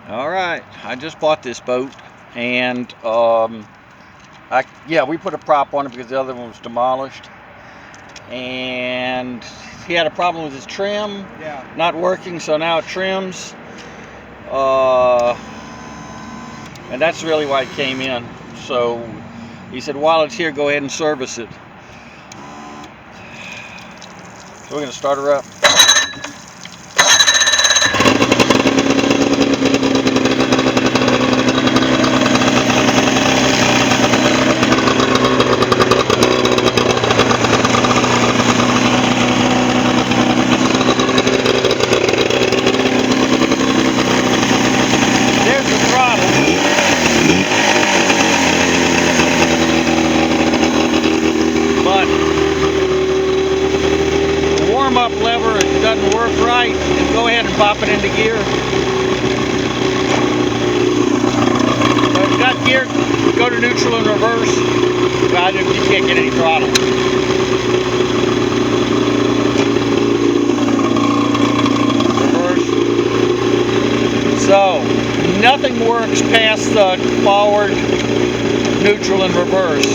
All right, I just bought this boat, and we put a prop on it because the other one was demolished, and he had a problem with his trim not working, so now it trims, and that's really why it came in. So he said, while it's here, go ahead and service it. So we're going to start her up. There's the throttle. But the warm-up lever, it doesn't work right, and go ahead and pop it into gear. So if you've got gear, go to neutral and reverse. Well, you can't get any throttle. Reverse. So nothing works past the forward, neutral, and reverse.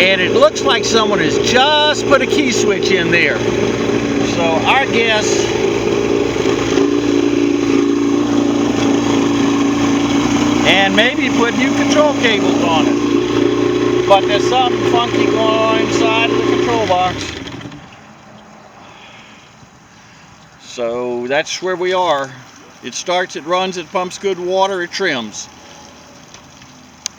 And it looks like someone has just put a key switch in there. So our guess, and maybe put new control cables on it. But there's something funky going on inside of the control box. So that's where we are. It starts, it runs, it pumps good water, it trims.